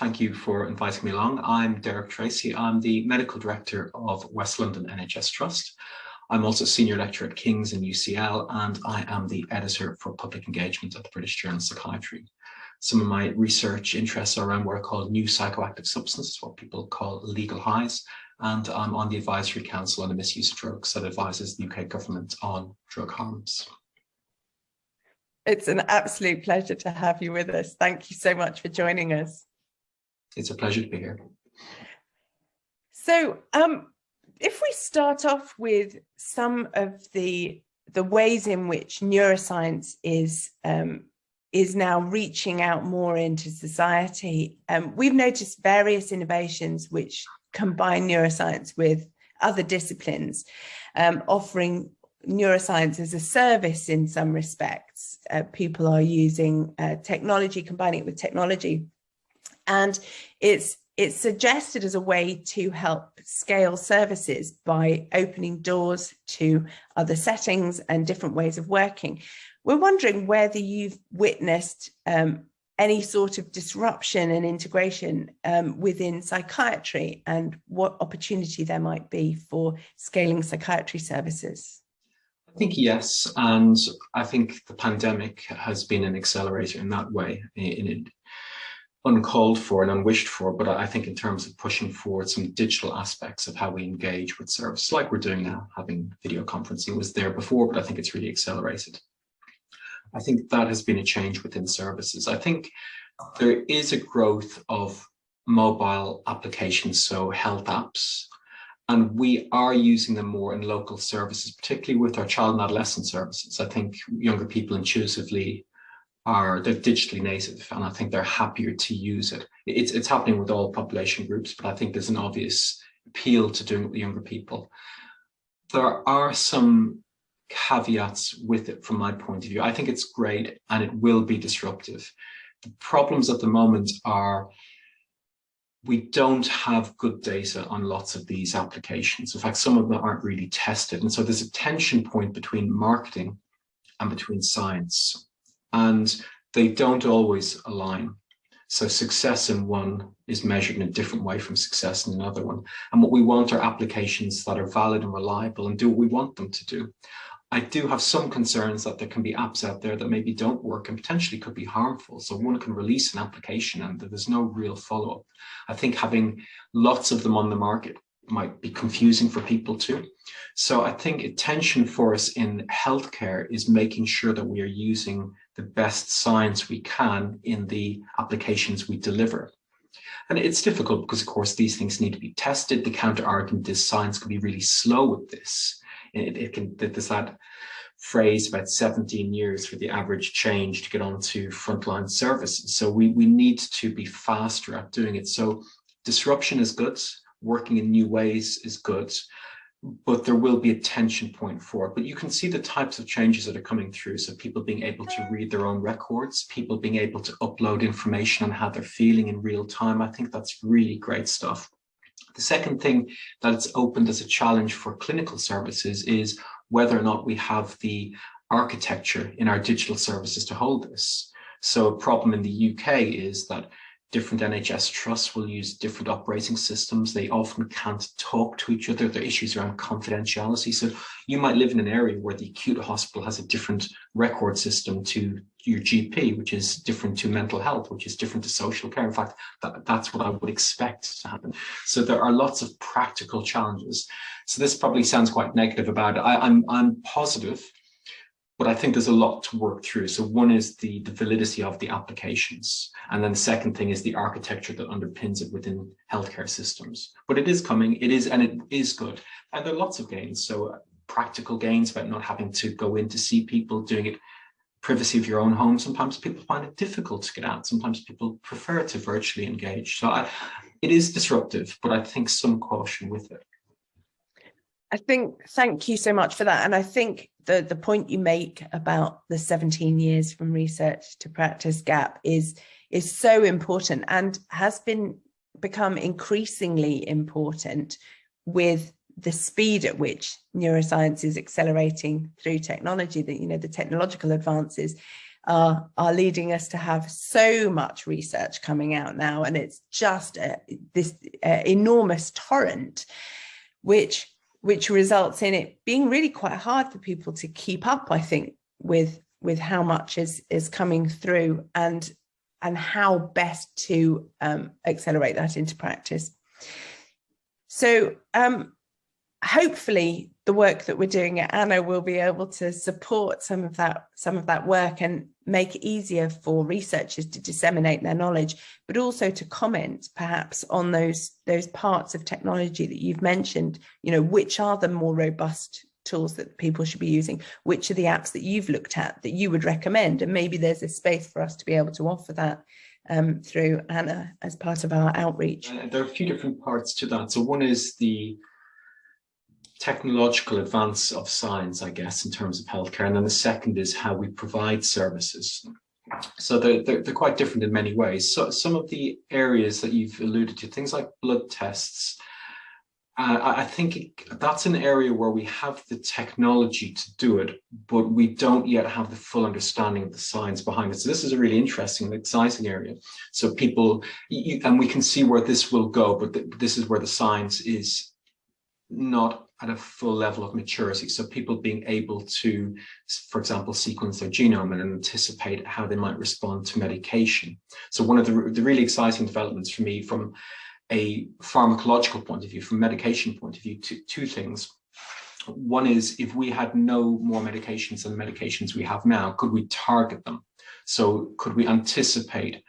Thank you for inviting me along. I'm Dr Tracy. I'm the Medical Director of West London NHS Trust. I'm also Senior Lecturer at King's and UCL, and I am the Editor for Public Engagement at the British Journal of Psychiatry. Some of my research interests are around what are called new psychoactive substances, what people call legal highs, and I'm on the Advisory Council on the Misuse of Drugs that advises the UK government on drug harms. It's an absolute pleasure to have you with us. Thank you so much for joining us. It's a pleasure to be here. So if we start off with some of the ways in which neuroscience is now reaching out more into society, we've noticed various innovations which combine neuroscience with other disciplines, offering neuroscience as a service in some respects. People are using technology, combining it with technology. And it's suggested as a way to help scale services by opening doors to other settings and different ways of working. We're wondering whether you've witnessed any sort of disruption and integration within psychiatry and what opportunity there might be for scaling psychiatry services. I think yes, and I think the pandemic has been an accelerator in that way, uncalled for and unwished for, but I think in terms of pushing forward some digital aspects of how we engage with services like we're doing now. Having video conferencing was there before, but I think it's really accelerated. I think that has been a change within services. I think there is a growth of mobile applications, so health apps, and we are using them more in local services, particularly with our child and adolescent services. I think younger people intuitively they're digitally native, and I think they're happier to use it. It's happening with all population groups, but I think there's an obvious appeal to doing it with younger people. There are some caveats with it from my point of view. I think it's great and it will be disruptive. The problems at the moment are we don't have good data on lots of these applications. In fact, some of them aren't really tested. And so there's a tension point between marketing and between science, and they don't always align. So success in one is measured in a different way from success in another one. And what we want are applications that are valid and reliable and do what we want them to do. I do have some concerns that there can be apps out there that maybe don't work and potentially could be harmful. So one can release an application and there's no real follow-up. I think having lots of them on the market might be confusing for people too. So I think a tension for us in healthcare is making sure that we are using the best science we can in the applications we deliver. And it's difficult because, of course, these things need to be tested. The counter argument is science can be really slow with this. There's that phrase about 17 years for the average change to get onto frontline services. So we need to be faster at doing it. So disruption is good. Working in new ways is good, but there will be a tension point for it. But you can see the types of changes that are coming through. So people being able to read their own records, people being able to upload information on how they're feeling in real time. I think that's really great stuff. The second thing that it's opened as a challenge for clinical services is whether or not we have the architecture in our digital services to hold this. So a problem in the UK is that different NHS trusts will use different operating systems. They often can't talk to each other. There are issues around confidentiality. So you might live in an area where the acute hospital has a different record system to your GP, which is different to mental health, which is different to social care. In fact, that's what I would expect to happen. So there are lots of practical challenges. So this probably sounds quite negative about it. I'm positive, but I think there's a lot to work through. So one is the validity of the applications. And then the second thing is the architecture that underpins it within healthcare systems. But it is coming, and it is good. And there are lots of gains. So practical gains about not having to go in to see people, doing it privacy of your own home. Sometimes people find it difficult to get out. Sometimes people prefer to virtually engage. So it is disruptive, but I think some caution with it. Thank you so much for that. And I think the point you make about the 17 years from research to practice gap is so important and has become increasingly important with the speed at which neuroscience is accelerating through technology, the technological advances. are leading us to have so much research coming out now, and it's just this enormous torrent, which results in it being really quite hard for people to keep up, I think, with how much is coming through, and how best to accelerate that into practice. So hopefully the work that we're doing at Anna will be able to support some of that work and make it easier for researchers to disseminate their knowledge, but also to comment perhaps on those parts of technology that you've mentioned. You know, which are the more robust tools that people should be using? Which are the apps that you've looked at that you would recommend? And maybe there's a space for us to be able to offer that through Anna as part of our outreach. There are a few different parts to that. So one is the technological advance of science, I guess, in terms of healthcare. And then the second is how we provide services. So they're quite different in many ways. So some of the areas that you've alluded to, things like blood tests, I think that's an area where we have the technology to do it, but we don't yet have the full understanding of the science behind it. So this is a really interesting and exciting area. So people, and we can see where this will go, but this is where the science is not at a full level of maturity. So people being able to, for example, sequence their genome and anticipate how they might respond to medication. So one of the really exciting developments for me from a pharmacological point of view, from medication point of view, two things. One is, if we had no more medications than the medications we have now, could we target them? So could we anticipate,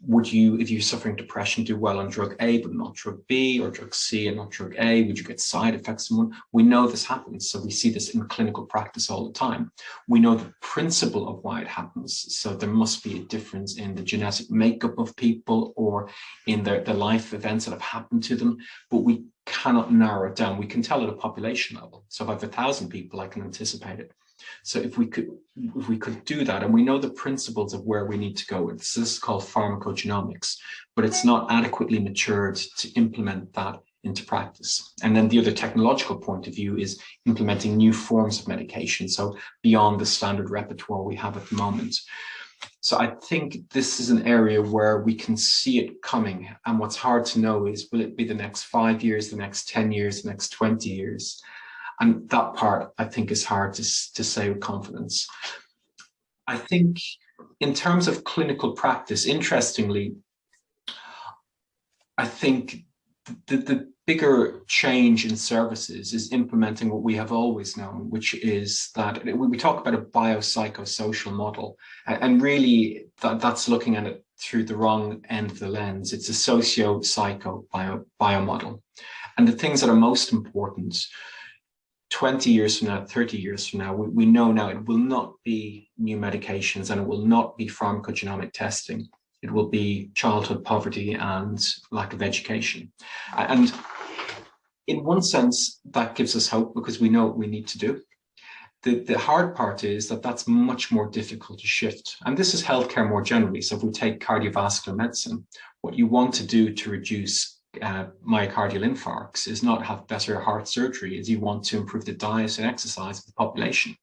would you, if you're suffering depression, do well on drug A but not drug B, or drug C and not drug A? Would you get side effects from one? We know this happens. So we see this in clinical practice all the time. We know the principle of why it happens. So there must be a difference in the genetic makeup of people or in the life events that have happened to them, but we cannot narrow it down. We can tell at a population level. So if I have 1,000 people, I can anticipate it. So if we could do that, and we know the principles of where we need to go, this is called pharmacogenomics, but it's not adequately matured to implement that into practice. And then the other technological point of view is implementing new forms of medication, so beyond the standard repertoire we have at the moment. So I think this is an area where we can see it coming, and what's hard to know is, will it be the next 5 years, the next 10 years, the next 20 years? And that part, I think, is hard to say with confidence. I think in terms of clinical practice, interestingly, I think the bigger change in services is implementing what we have always known, which is that we talk about a biopsychosocial model, and really that's looking at it through the wrong end of the lens. It's a socio-psycho-bio model. And the things that are most important 20 years from now, 30 years from now, we know now it will not be new medications, and it will not be pharmacogenomic testing. It will be childhood poverty and lack of education. And in one sense, that gives us hope because we know what we need to do. The hard part is that that's much more difficult to shift. And this is healthcare more generally. So if we take cardiovascular medicine, what you want to do to reduce myocardial infarcts is not have better heart surgery, is you want to improve the diet and exercise of the population,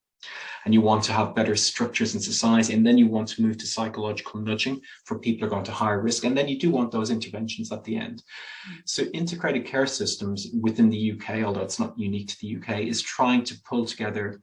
and you want to have better structures in society, and then you want to move to psychological nudging for people who are going to higher risk, and then you do want those interventions at the end. So integrated care systems within the UK, although it's not unique to the UK, is trying to pull together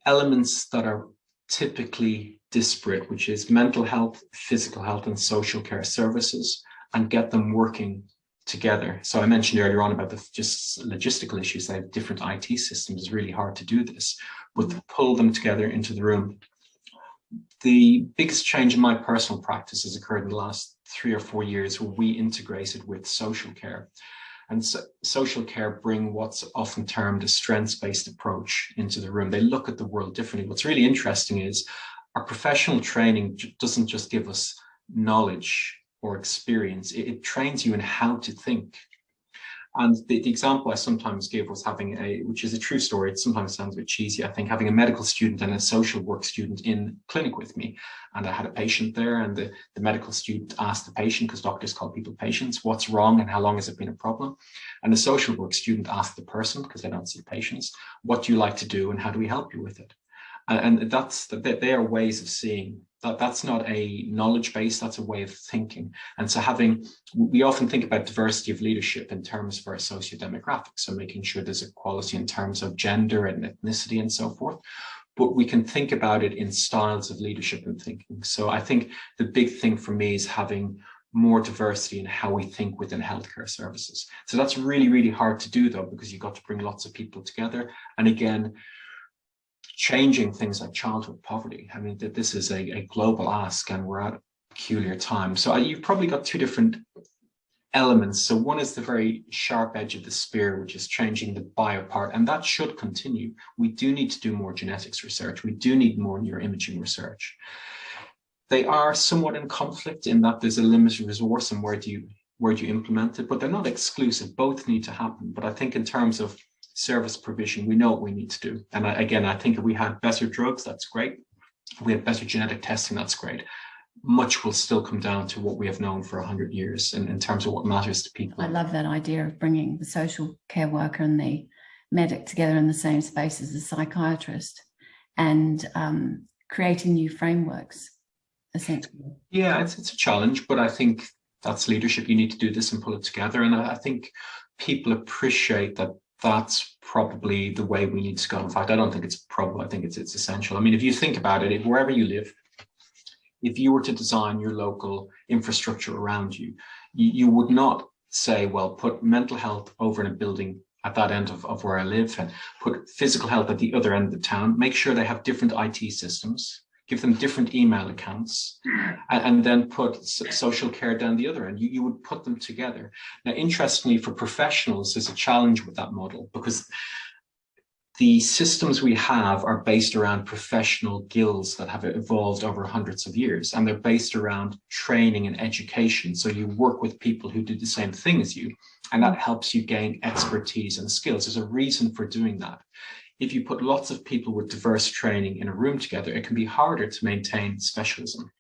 elements that are typically disparate, which is mental health, physical health and social care services, and get them working together. So I mentioned earlier on about the just logistical issues. They have different IT systems. It's really hard to do this, but to pull them together into the room. The biggest change in my personal practice has occurred in the last 3 or 4 years, where we integrated with social care. And so social care bring what's often termed a strengths-based approach into the room. They look at the world differently. What's really interesting is our professional training doesn't just give us knowledge or experience, it trains you in how to think. And the example I sometimes give was having which is a true story, it sometimes sounds a bit cheesy, I think, having a medical student and a social work student in clinic with me. And I had a patient there, and the medical student asked the patient, because doctors call people patients, what's wrong and how long has it been a problem? And the social work student asked the person, because they don't see patients, what do you like to do and how do we help you with it? And they are ways of seeing. That's not a knowledge base, that's a way of thinking. And so we often think about diversity of leadership in terms of our socio-demographics, so making sure there's equality in terms of gender and ethnicity and so forth. But we can think about it in styles of leadership and thinking. So I think the big thing for me is having more diversity in how we think within healthcare services. So that's really, really hard to do, though, because you've got to bring lots of people together. And again, changing things like childhood poverty. I mean, this is a global ask, and we're at a peculiar time. So you've probably got two different elements. So one is the very sharp edge of the spear, which is changing the bio part, and that should continue. We do need to do more genetics research. We do need more neuroimaging research. They are somewhat in conflict in that there's a limited resource, and where do you implement it? But they're not exclusive. Both need to happen. But I think in terms of service provision, we know what we need to do. And again, I think if we had better drugs, that's great. If we have better genetic testing, that's great. Much will still come down to what we have known for 100 years in terms of what matters to people. I love that idea of bringing the social care worker and the medic together in the same space as the psychiatrist, and creating new frameworks, essentially. Yeah, it's a challenge, but I think that's leadership. You need to do this and pull it together. And I think people appreciate that. That's probably the way we need to go. In fact, I don't think it's probable. I think it's essential. I mean, if you think about it, wherever you live, if you were to design your local infrastructure around you, you would not say, well, put mental health over in a building at that end of where I live, and put physical health at the other end of the town. Make sure they have different IT systems, give them different email accounts, and then put social care down the other end. You would put them together. Now, interestingly, for professionals, there's a challenge with that model, because the systems we have are based around professional guilds that have evolved over hundreds of years, and they're based around training and education. So you work with people who do the same thing as you, and that helps you gain expertise and skills. There's a reason for doing that. If you put lots of people with diverse training in a room together, it can be harder to maintain specialism.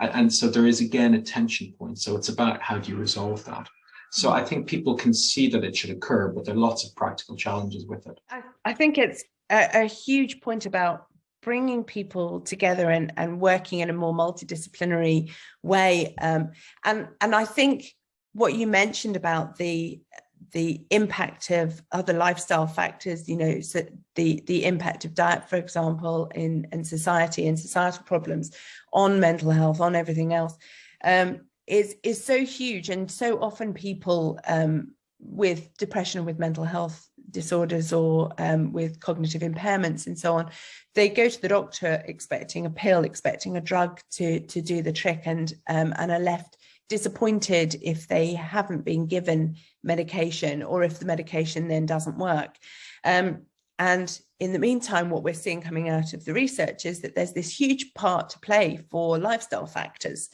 And so there is, again, a tension point. So it's about how do you resolve that? So I think people can see that it should occur, but there are lots of practical challenges with it. I think it's a huge point about bringing people together and working in a more multidisciplinary way. And I think what you mentioned about the impact of other lifestyle factors, you know, so the impact of diet, for example, in society and societal problems on mental health, on everything else, is so huge. And so often people with depression, with mental health disorders, or with cognitive impairments and so on, they go to the doctor expecting a pill, expecting a drug to do the trick, and are left disappointed if they haven't been given medication, or if the medication then doesn't work. And in the meantime, what we're seeing coming out of the research is that there's this huge part to play for lifestyle factors,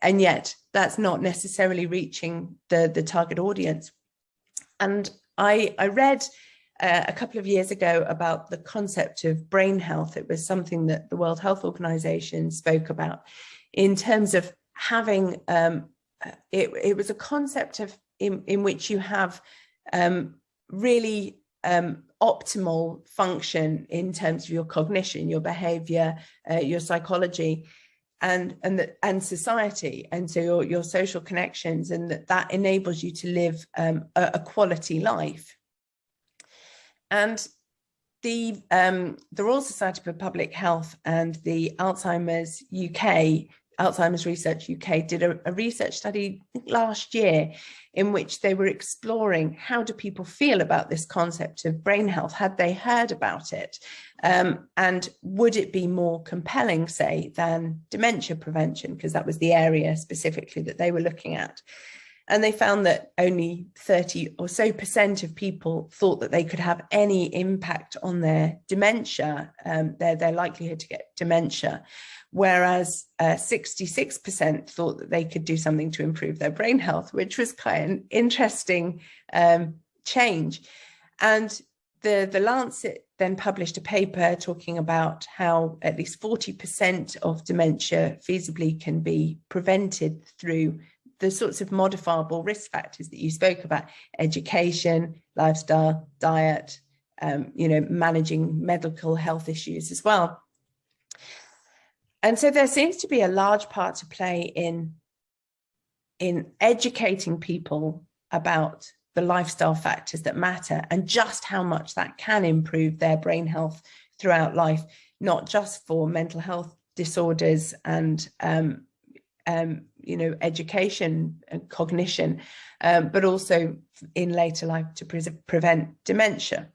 and yet that's not necessarily reaching the target audience. And I read a couple of years ago about the concept of brain health. It was something that the World Health Organization spoke about in terms of having, it was a concept of in which you have really optimal function in terms of your cognition, your behavior, your psychology, and society, and so your social connections, and that enables you to live a quality life. And the Royal Society for Public Health and the Alzheimer's Research UK did a research study last year in which they were exploring how do people feel about this concept of brain health. Had they heard about it? And would it be more compelling, say, than dementia prevention? Because that was the area specifically that they were looking at. And they found that only 30% or so of people thought that they could have any impact on their dementia, their likelihood to get dementia, whereas 66% thought that they could do something to improve their brain health, which was quite an interesting change. And the Lancet then published a paper talking about how at least 40% of dementia feasibly can be prevented through the sorts of modifiable risk factors that you spoke about: education, lifestyle, diet, managing medical health issues as well. And so there seems to be a large part to play in educating people about the lifestyle factors that matter and just how much that can improve their brain health throughout life, not just for mental health disorders and education and cognition, but also in later life to prevent dementia.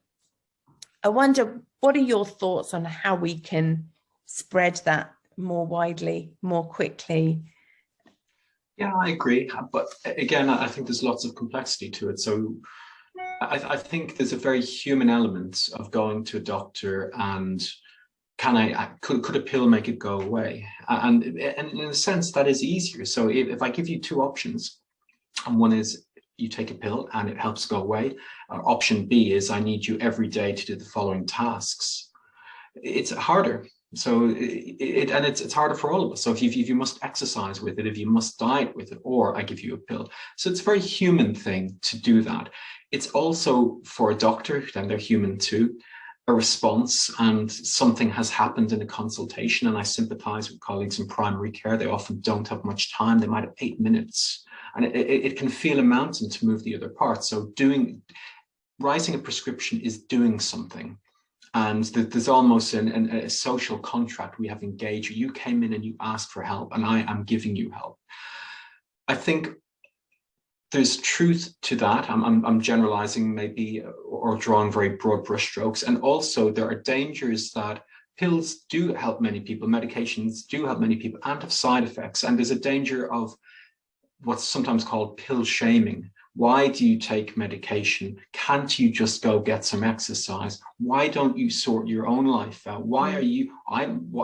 I wonder, what are your thoughts on how we can spread that more widely, more quickly? Yeah, I agree. But again, I think there's lots of complexity to it. So I think there's a very human element of going to a doctor and could a pill make it go away? And in a sense, that is easier. So if I give you two options, and one is you take a pill and it helps go away. Option B is I need you every day to do the following tasks. It's harder. So it's harder for all of us. So if you must exercise with it, if you must diet with it, or I give you a pill. So it's a very human thing to do that. It's also for a doctor, then they're human too, a response, and something has happened in a consultation, and I sympathize with colleagues in primary care. They often don't have much time. They might have 8 minutes, and it can feel a mountain to move the other part. So writing a prescription is doing something. And there's almost a social contract we have engaged. You came in and you asked for help, and I am giving you help. I think there's truth to that. I'm generalizing maybe, or drawing very broad brushstrokes. And also there are dangers that pills do help many people, medications do help many people, and have side effects. And there's a danger of what's sometimes called pill shaming. Why do you take medication? Can't you just go get some exercise? Why don't you sort your own life out? Why are you,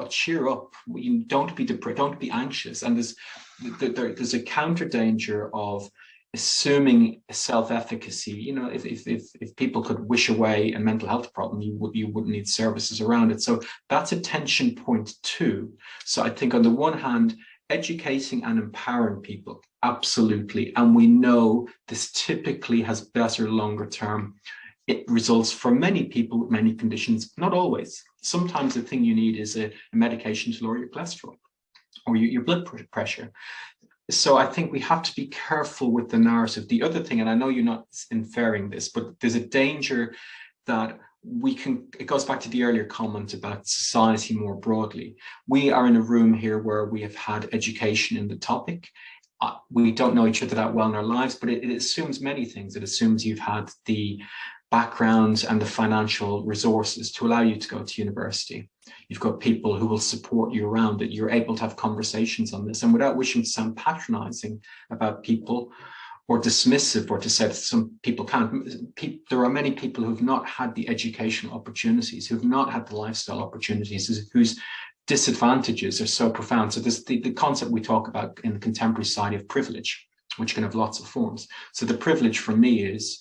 cheer up. You don't be depressed, don't be anxious. And there's a counter danger of assuming self-efficacy. You know, if people could wish away a mental health problem, you wouldn't need services around it. So that's a tension point too. So I think on the one hand, educating and empowering people, absolutely. And we know this typically has better longer term results for many people with many conditions, not always. Sometimes the thing you need is a medication to lower your cholesterol or your blood pressure. So I think we have to be careful with the narrative. The other thing, and I know you're not inferring this, but there's a danger that it goes back to the earlier comment about society more broadly. We are in a room here where we have had education in the topic. We don't know each other that well in our lives, but it assumes many things. It assumes you've had the background and the financial resources to allow you to go to university. You've got people who will support you around it. You're able to have conversations on this. And without wishing to sound patronizing about people or dismissive, or to say that some people can't, there are many people who've not had the educational opportunities, who've not had the lifestyle opportunities, whose disadvantages are so profound. So there's the concept we talk about in the contemporary society of privilege, which can have lots of forms. So the privilege for me is,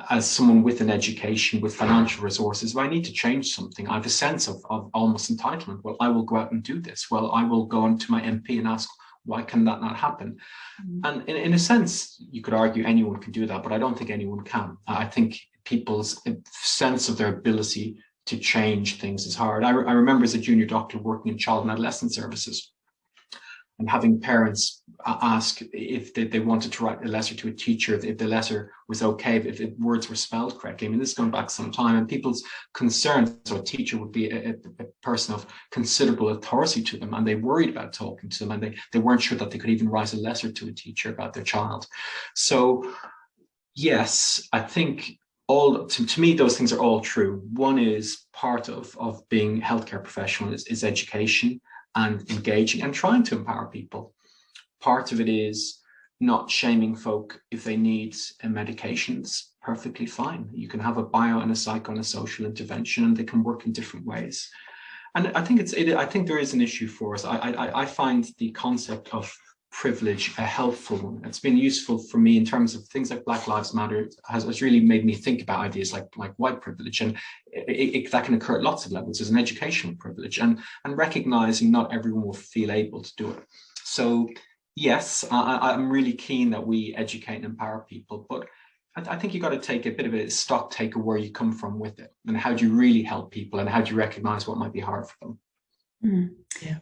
as someone with an education, with financial resources, well, I need to change something. I have a sense of almost entitlement. Well, I will go out and do this. Well, I will go on to my MP and ask, why can that not happen? And in a sense, you could argue anyone can do that, but I don't think anyone can. I think people's sense of their ability to change things is hard. I remember as a junior doctor working in child and adolescent services and having parents ask if they wanted to write a letter to a teacher, if the letter was okay, if words were spelled correctly. I mean, this is going back some time, and people's concerns, so a teacher would be a person of considerable authority to them, and they worried about talking to them, and they weren't sure that they could even write a letter to a teacher about their child. So yes, I think to me, those things are all true. One is part of being a healthcare professional is education and engaging and trying to empower people. Part of it is not shaming folk if they need medications. Perfectly fine. You can have a bio and a psycho and a social intervention, and they can work in different ways. And I think I think there is an issue for us. I find the concept of privilege a helpful one. It's been useful for me in terms of things like Black Lives Matter. Has really made me think about ideas like white privilege, and that can occur at lots of levels. There's an educational privilege, and recognizing not everyone will feel able to do it. So yes, I'm really keen that we educate and empower people, but I think you've got to take a bit of a stock take of where you come from with it, and how do you really help people, and how do you recognize what might be hard for them. Yeah.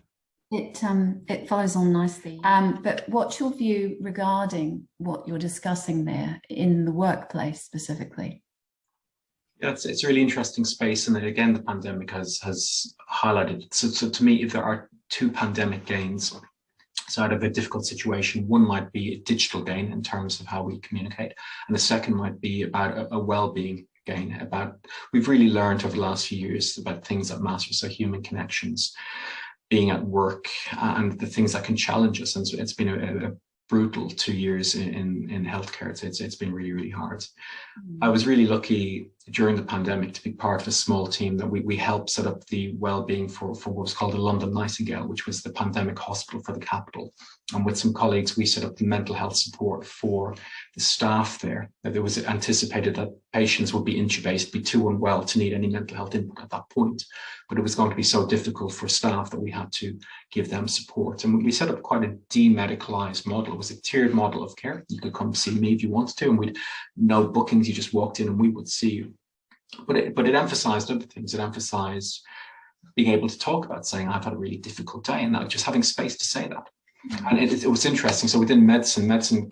It follows on nicely. But what's your view regarding what you're discussing there in the workplace specifically? Yeah, it's a really interesting space, and again, the pandemic has highlighted it. So to me, if there are two pandemic gains, so out of a difficult situation, one might be a digital gain in terms of how we communicate, and the second might be about a well-being gain. We've really learned over the last few years about things that matter, so human connections, being at work, and the things that can challenge us. And so it's been a brutal 2 years in healthcare. It's been really, really hard. I was really lucky during the pandemic to be part of a small team that we helped set up the well-being for what was called the London Nightingale, which was the pandemic hospital for the capital. And with some colleagues, we set up the mental health support for the staff there. It was anticipated that patients would be intubated, be too unwell to need any mental health input at that point. But it was going to be so difficult for staff that we had to give them support. And we set up quite a demedicalized model. It was a tiered model of care. You could come see me if you wanted to, and we'd no bookings. You just walked in and we would see you. But it emphasized other things. It emphasized being able to talk about saying, I've had a really difficult day, and just having space to say that. And it was interesting. So within medicine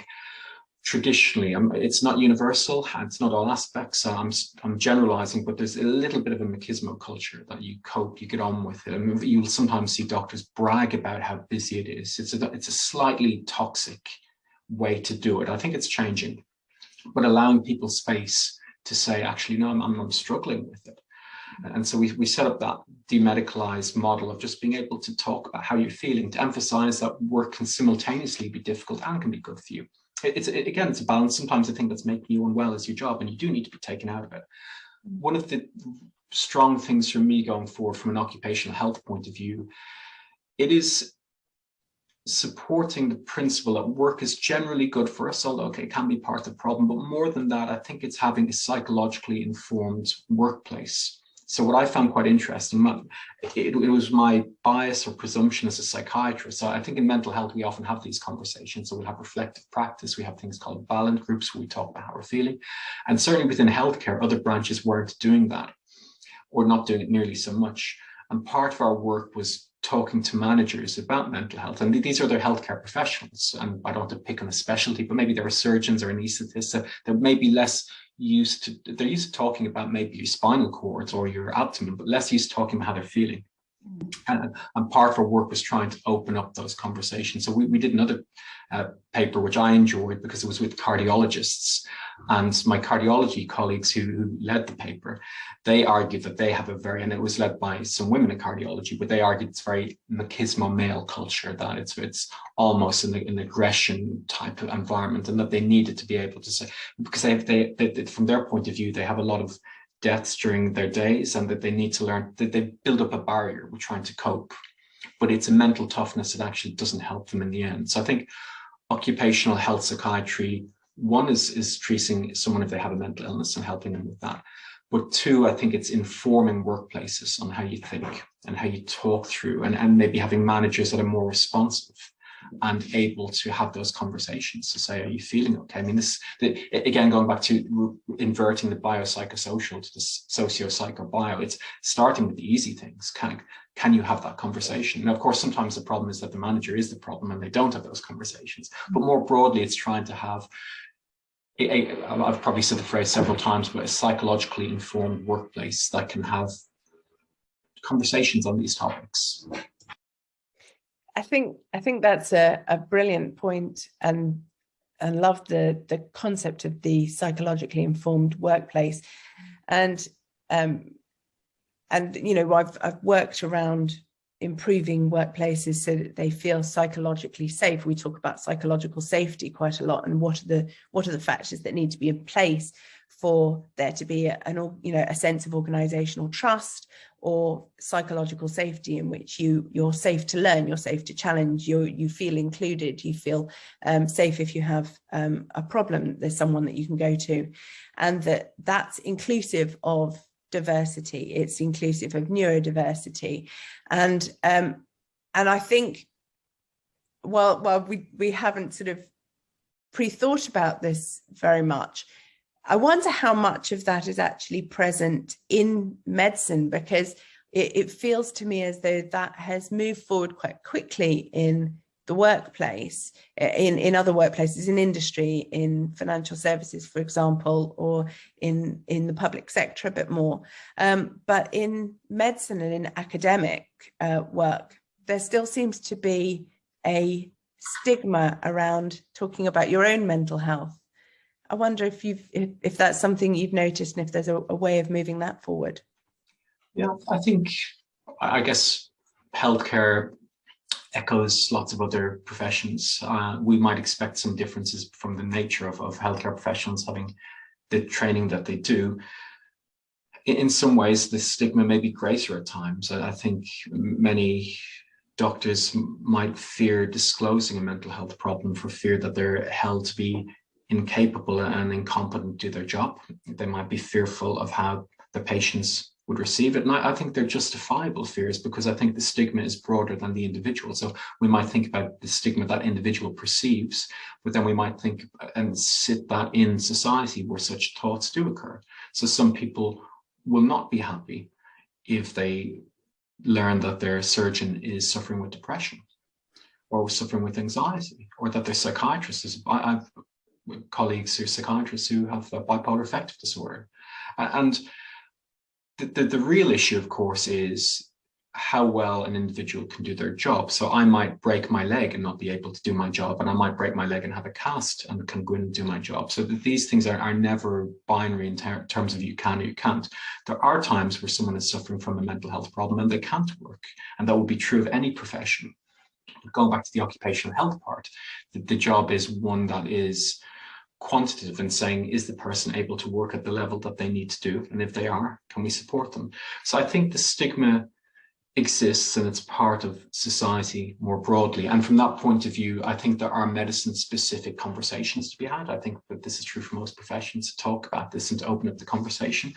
traditionally, it's not universal, it's not all aspects. I'm generalizing, but there's a little bit of a machismo culture that you cope, you get on with it. And you'll sometimes see doctors brag about how busy it is. It's a slightly toxic way to do it. I think it's changing, but allowing people space to say, actually, no, I'm struggling with it. And so we set up that demedicalized model of just being able to talk about how you're feeling, to emphasize that work can simultaneously be difficult and can be good for you. It's a balance. Sometimes the thing that's making you unwell is your job, and you do need to be taken out of it. One of the strong things for me going forward from an occupational health point of view, it is supporting the principle that work is generally good for us, although it can be part of the problem. But more than that, I think it's having a psychologically informed workplace. So what I found quite interesting, it was my bias or presumption as a psychiatrist. So I think in mental health, we often have these conversations. So we'll have reflective practice. We have things called balance groups where we talk about how we're feeling. And certainly within healthcare, other branches weren't doing that, or not doing it nearly so much. And part of our work was talking to managers about mental health. And these are their healthcare professionals. And I don't want to pick on a specialty, but maybe they're surgeons or anesthetists that may be less used to, they're used to talking about maybe your spinal cords or your abdomen, but less used to talking about how they're feeling. And part of our work was trying to open up those conversations. So we did another paper, which I enjoyed because it was with cardiologists. And my cardiology colleagues who led the paper, they argued that they have and it was led by some women in cardiology, but they argued it's very machismo male culture, that it's almost an aggression type of environment, and that they needed to be able to say, because they from their point of view, they have a lot of deaths during their days, and that they need to learn that they build up a barrier with trying to cope, but it's a mental toughness that actually doesn't help them in the end. So I think occupational health psychiatry, one is treating someone if they have a mental illness and helping them with that. But two, I think it's informing workplaces on how you think and how you talk through, and maybe having managers that are more responsive and able to have those conversations to say, are you feeling okay? I mean, again, going back to inverting the biopsychosocial to the socio-psycho-bio, it's starting with the easy things. Can you have that conversation? And of course, sometimes the problem is that the manager is the problem and they don't have those conversations. But more broadly, it's trying to have, I've probably said the phrase several times, but a psychologically informed workplace that can have conversations on these topics. I think that's a brilliant point, and love the concept of the psychologically informed workplace. And you know, I've worked around improving workplaces so that they feel psychologically safe. We talk about psychological safety quite a lot, and what are the factors that need to be in place for there to be a sense of organizational trust or psychological safety, in which you're safe to learn, you're safe to challenge, you feel included, you feel safe if you have a problem, there's someone that you can go to, and that's inclusive of diversity, it's inclusive of neurodiversity. And I think while we haven't sort of pre-thought about this very much, I wonder how much of that is actually present in medicine, because it feels to me as though that has moved forward quite quickly in the workplace, in other workplaces, in industry, in financial services, for example, or in the public sector a bit more. But in medicine and in academic work, there still seems to be a stigma around talking about your own mental health. I wonder if that's something you've noticed, and if there's a way of moving that forward. Yeah, I guess healthcare echoes lots of other professions. We might expect some differences from the nature of healthcare professionals having the training that they do. In some ways, the stigma may be greater at times. I think many doctors might fear disclosing a mental health problem for fear that they're held to be incapable and incompetent to do their job. They might be fearful of how the patients would receive it. And I think they're justifiable fears, because I think the stigma is broader than the individual. So we might think about the stigma that individual perceives, but then we might think and sit that in society where such thoughts do occur. So some people will not be happy if they learn that their surgeon is suffering with depression or suffering with anxiety, or that their psychiatrist is, I've colleagues who are psychiatrists who have a bipolar affective disorder. And the real issue, of course, is how well an individual can do their job. So I might break my leg and not be able to do my job, and I might break my leg and have a cast and can go in and do my job. So that these things are never binary in terms of you can or you can't. There are times where someone is suffering from a mental health problem and they can't work, and that would be true of any profession. Going back to the occupational health part, the job is one that is quantitative and saying, is the person able to work at the level that they need to do? And if they are, can we support them? So I think the stigma exists and it's part of society more broadly. And from that point of view, I think there are medicine-specific conversations to be had. I think that this is true for most professions, to talk about this and to open up the conversation.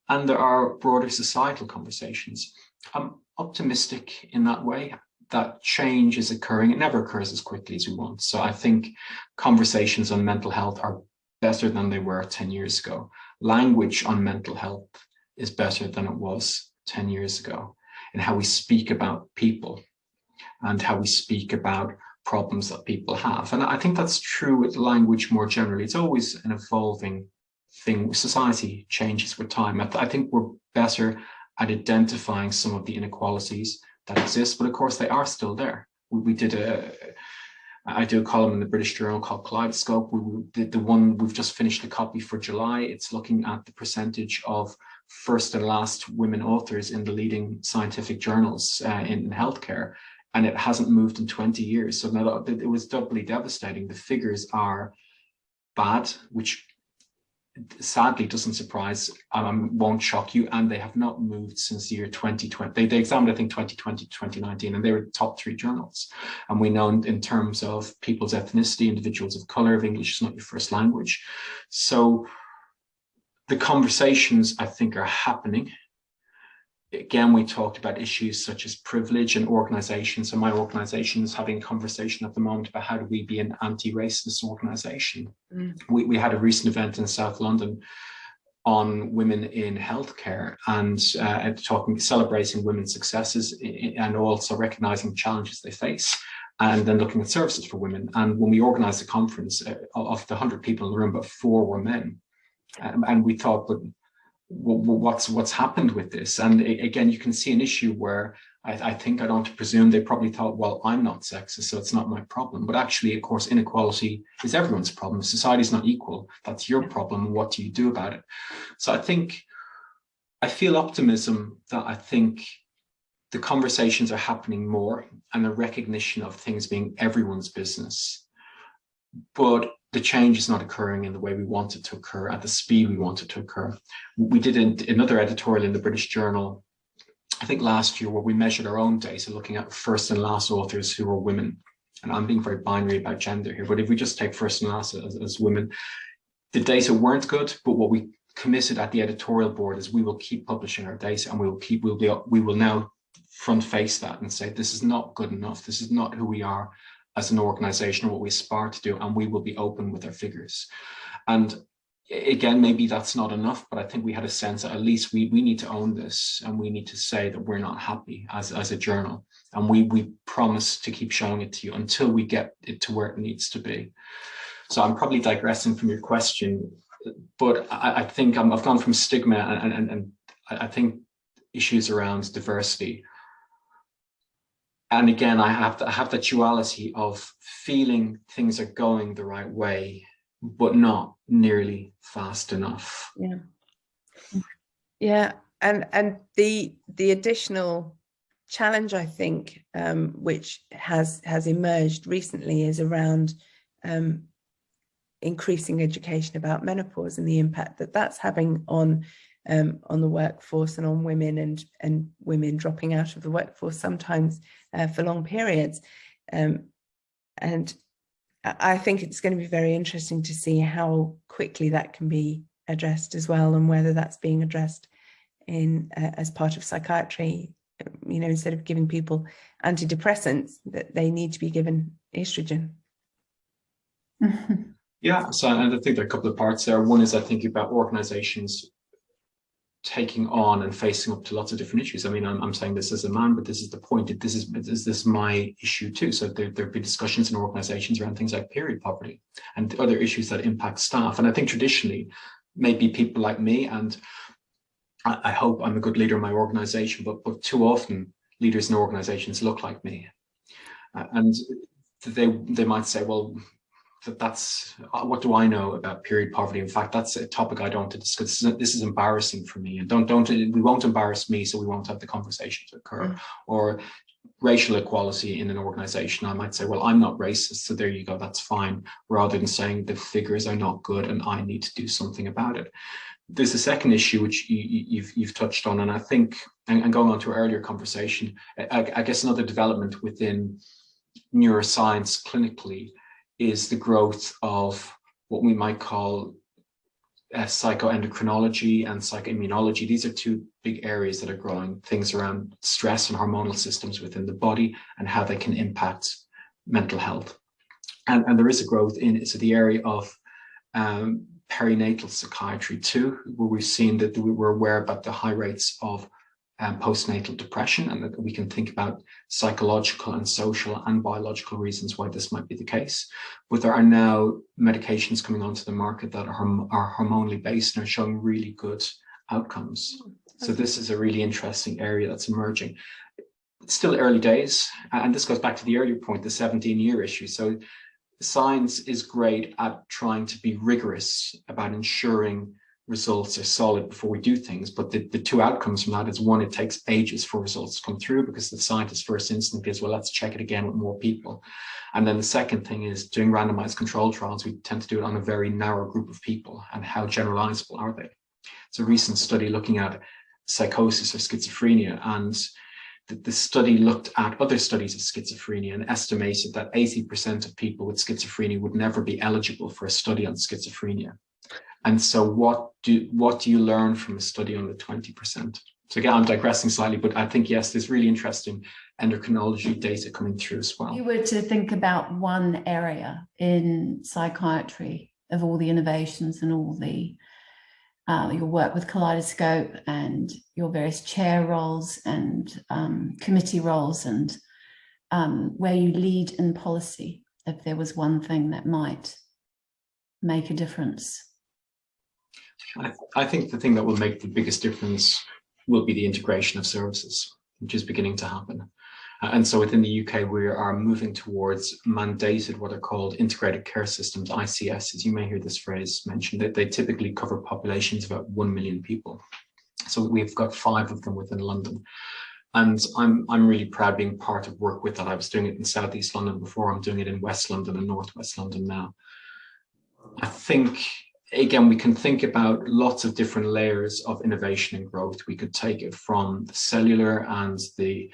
And there are broader societal conversations. I'm optimistic in that way, that change is occurring. It never occurs as quickly as we want. So I think conversations on mental health are better than they were 10 years ago. Language on mental health is better than it was 10 years ago, and how we speak about people and how we speak about problems that people have. And I think that's true with language more generally. It's always an evolving thing. Society changes with time. I think we're better at identifying some of the inequalities that exist, but of course they are still there. I do a column in the British Journal called Kaleidoscope. We did the one, we've just finished a copy for July. It's looking at the percentage of first and last women authors in the leading scientific journals in healthcare, and it hasn't moved in 20 years. So now it was doubly devastating. The figures are bad, which sadly doesn't surprise, won't shock you, and they have not moved since the year 2020. They examined, I think, 2020 to 2019, and they were the top 3 journals. And we know in terms of people's ethnicity, individuals of color, if English is not your first language. So the conversations, I think, are happening. Again, we talked about issues such as privilege and organization. So my organization is having a conversation at the moment about how do we be an anti-racist organization. We had a recent event in South London on women in healthcare, and celebrating women's successes and also recognizing challenges they face, and then looking at services for women. And when we organized the conference, of the 100 people in the room, but 4 were men. And we thought, but what's happened with this? And again, you can see an issue where I think, I don't presume, they probably thought, well, I'm not sexist, so it's not my problem. But actually, of course, inequality is everyone's problem. Society's not equal. That's your problem. What do you do about it? So I feel optimism that I think the conversations are happening more, and a recognition of things being everyone's business. But the change is not occurring in the way we want it to occur, at the speed we want it to occur. We did another editorial in the British Journal, I think last year, where we measured our own data, looking at first and last authors who were women. And I'm being very binary about gender here, but if we just take first and last as women, the data weren't good. But what we committed at the editorial board is we will keep publishing our data, and we will now front face that and say, this is not good enough. This is not who we are as an organization, or what we aspire to do, and we will be open with our figures. And again, maybe that's not enough, but I think we had a sense that at least we need to own this, and we need to say that we're not happy as a journal. And we promise to keep showing it to you until we get it to where it needs to be. So I'm probably digressing from your question, but I think I've gone from stigma and I think issues around diversity. And again, I have that duality of feeling things are going the right way, but not nearly fast enough. Yeah. Yeah. And the additional challenge, I think, which has emerged recently is around increasing education about menopause and the impact that that's having on the workforce and on women and women dropping out of the workforce sometimes for long periods. And I think it's going to be very interesting to see how quickly that can be addressed as well, and whether that's being addressed in as part of psychiatry. You know, instead of giving people antidepressants, that they need to be given estrogen. Yeah, so and I think there are a couple of parts there. One is, I think, about organizations taking on and facing up to lots of different issues. I mean, I'm saying this as a man, but this is the point. This is my issue too. So there've been discussions in organizations around things like period poverty and other issues that impact staff. And I think traditionally, maybe people like me, and I hope I'm a good leader in my organization, but too often leaders in organizations look like me. And they might say, well, that's what do I know about period poverty? In fact, that's a topic I don't want to discuss. This is embarrassing for me, and we won't embarrass me, so we won't have the conversation to occur. Or racial equality in an organization, I might say, well, I'm not racist, so there you go, that's fine, rather than saying the figures are not good and I need to do something about it. There's a second issue which you've touched on, and I think, and going on to our earlier conversation, I guess another development within neuroscience clinically is the growth of what we might call psychoendocrinology and psychoimmunology. These are two big areas that are growing, things around stress and hormonal systems within the body and how they can impact mental health. And there is a growth in so the area of perinatal psychiatry too, where we've seen that we're aware about the high rates of postnatal depression, and that we can think about psychological and social and biological reasons why this might be the case. But there are now medications coming onto the market that are hormonally based and are showing really good outcomes. So this is a really interesting area that's emerging. It's still early days, and this goes back to the earlier point, the 17-year issue. So science is great at trying to be rigorous about ensuring results are solid before we do things, but the two outcomes from that is, one, it takes ages for results to come through because the scientist's first instinct is, well, let's check it again with more people. And then the second thing is, doing randomized control trials, we tend to do it on a very narrow group of people, and how generalizable are they? It's a recent study looking at psychosis or schizophrenia, and the study looked at other studies of schizophrenia and estimated that 80% of people with schizophrenia would never be eligible for a study on schizophrenia. And so what do you learn from a study on the 20%? So again, I'm digressing slightly, but I think, yes, there's really interesting endocrinology data coming through as well. If you were to think about one area in psychiatry of all the innovations and all the your work with Kaleidoscope and your various chair roles and committee roles, and where you lead in policy, if there was one thing that might make a difference? I think the thing that will make the biggest difference will be the integration of services, which is beginning to happen. And so within the UK, we are moving towards mandated, what are called integrated care systems, ICS, as you may hear this phrase mentioned. They typically cover populations of about 1 million people. So we've got 5 of them within London. And I'm really proud being part of work with that. I was doing it in South East London before. I'm doing it in West London and North West London now. I think, again, we can think about lots of different layers of innovation and growth. We could take it from the cellular and the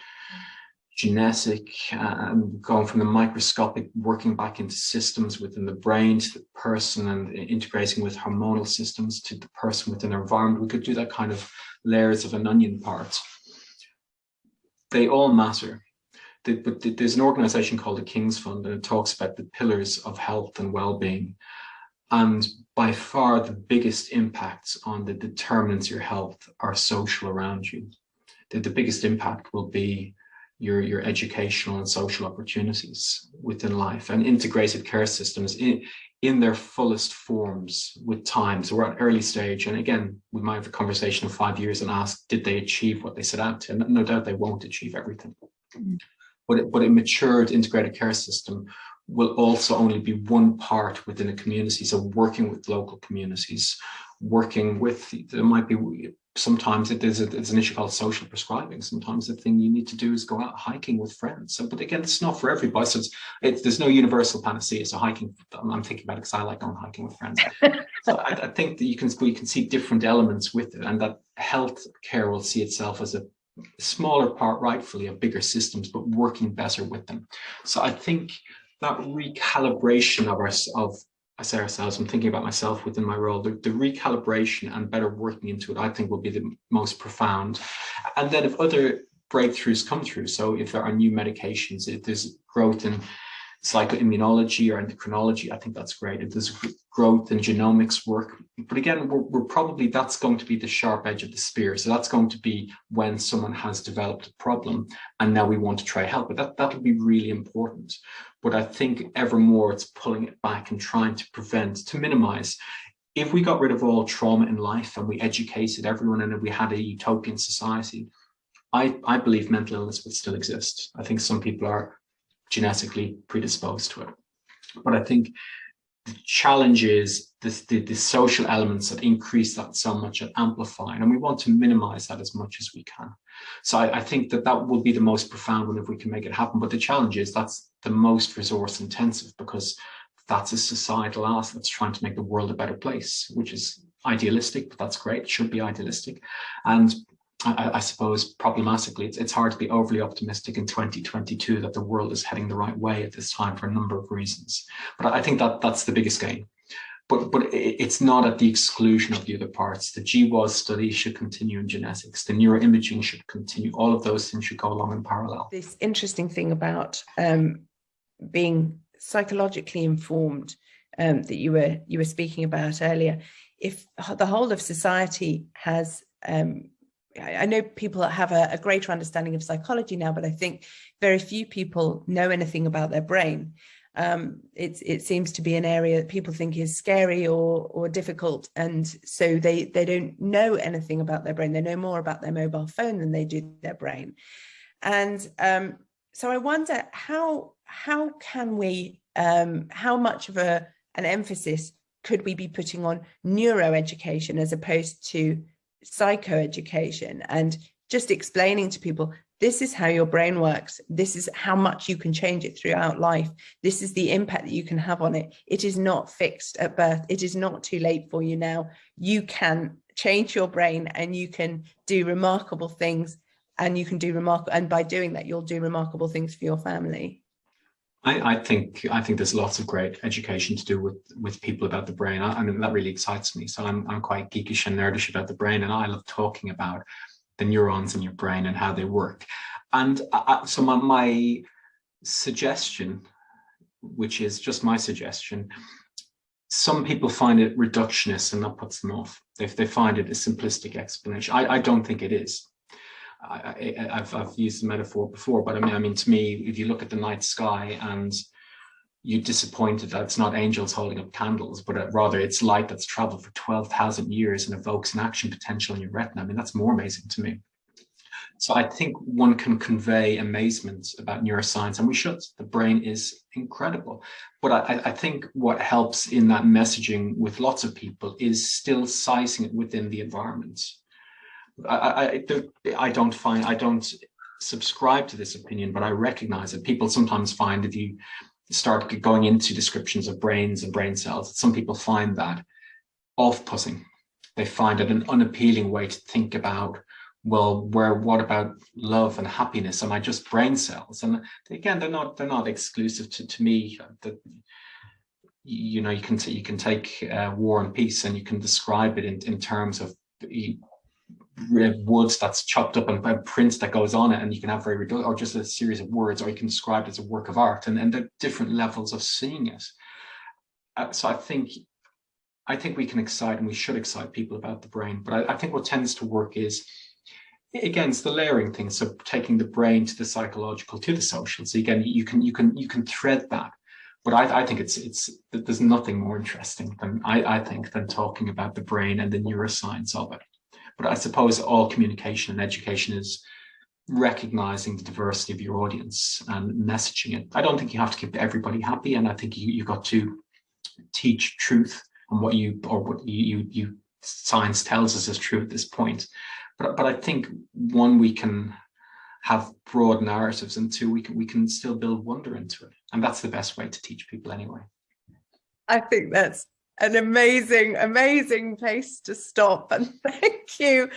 genetic, and going from the microscopic, working back into systems within the brain, to the person, and integrating with hormonal systems to the person within their environment. We could do that kind of layers of an onion part. They all matter. But there's an organization called the King's Fund, and it talks about the pillars of health and well-being. And by far the biggest impacts on the determinants of your health are social around you. The biggest impact will be your educational and social opportunities within life, and integrated care systems in their fullest forms with time. So we're at early stage, and again, we might have a conversation in 5 years and ask, did they achieve what they set out to? And no doubt they won't achieve everything. But a matured integrated care system will also only be one part within a community. So working with local communities, working with, there might be, sometimes there's an issue called social prescribing. Sometimes the thing you need to do is go out hiking with friends. So, but again, it's not for everybody. So there's no universal panacea. So hiking, I'm thinking about it because I like going hiking with friends. So I think that you can see different elements with it, and that health care will see itself as a smaller part, rightfully, of bigger systems, but working better with them. So I think that recalibration of I say ourselves, I'm thinking about myself within my role, the recalibration and better working into it, I think will be the most profound. And then if other breakthroughs come through, so if there are new medications, if there's growth in psychoimmunology or endocrinology, I think that's great. If there's growth in genomics work, but again, we're probably, that's going to be the sharp edge of the spear. So that's going to be when someone has developed a problem and now we want to try help, but that'll be really important. But I think ever more it's pulling it back and trying to prevent, to minimize. If we got rid of all trauma in life and we educated everyone and we had a utopian society, I believe mental illness would still exist. I think some people are genetically predisposed to it. But I think the challenge is the social elements that increase that so much and amplify, and we want to minimize that as much as we can. So I think that will be the most profound one if we can make it happen. But the challenge is that's the most resource intensive, because that's a societal ask that's trying to make the world a better place, which is idealistic, but that's great. It should be idealistic. And I suppose problematically, it's hard to be overly optimistic in 2022 that the world is heading the right way at this time for a number of reasons. But I think that's the biggest gain. But it's not at the exclusion of the other parts. The GWAS study should continue in genetics. The neuroimaging should continue. All of those things should go along in parallel. This interesting thing about being psychologically informed that you were speaking about earlier. If the whole of society has I know people have a greater understanding of psychology now, but I think very few people know anything about their brain. It seems to be an area that people think is scary or difficult, and so they don't know anything about their brain. They know more about their mobile phone than they do their brain. And so I wonder how can we, how much of an emphasis could we be putting on neuroeducation as opposed to psychoeducation, and just explaining to people, this is how your brain works, this is how much you can change it throughout life, this is the impact that you can have on it. It is not fixed at birth, it is not too late for you now. You can change your brain and you can do remarkable things, and you can do and by doing that you'll do remarkable things for your family. I think there's lots of great education to do with people about the brain. I mean, that really excites me. So I'm quite geekish and nerdish about the brain, and I love talking about the neurons in your brain and how they work. And so my suggestion, which is just my suggestion, some people find it reductionist and that puts them off. If they find it a simplistic explanation, I don't think it is. I've used the metaphor before, but I mean, to me, if you look at the night sky and you're disappointed that it's not angels holding up candles, but rather it's light that's traveled for 12,000 years and evokes an action potential in your retina, I mean, that's more amazing to me. So I think one can convey amazement about neuroscience, and we should. The brain is incredible. But I think what helps in that messaging with lots of people is still sizing it within the environment. I don't subscribe to this opinion, but I recognize that people sometimes find, if you start going into descriptions of brains and brain cells, some people find that off-putting. They find it an unappealing way to think about, well, what about love and happiness? Am I just brain cells? And again, they're not exclusive to me. That, you know, you can take War and Peace, and you can describe it in terms of woods that's chopped up and prints that goes on it, and you can have or just a series of words, or you can describe it as a work of art, and there are different levels of seeing it. So I think I think we can excite and we should excite people about the brain. But I think what tends to work is, again, it's the layering thing. So taking the brain to the psychological to the social. So again, you can thread that. But I think there's nothing more interesting than I think than talking about the brain and the neuroscience of it. But I suppose all communication and education is recognizing the diversity of your audience and messaging it. I don't think you have to keep everybody happy, and I think you've got to teach truth and what you science tells us is true at this point. But I think, one, we can have broad narratives, and two, we can still build wonder into it, and that's the best way to teach people anyway. I think that's an amazing place to stop, and thank you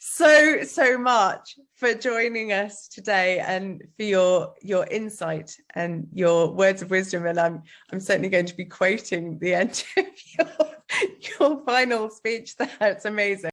so much for joining us today and for your insight and your words of wisdom. And I'm certainly going to be quoting the end of your final speech there. It's amazing.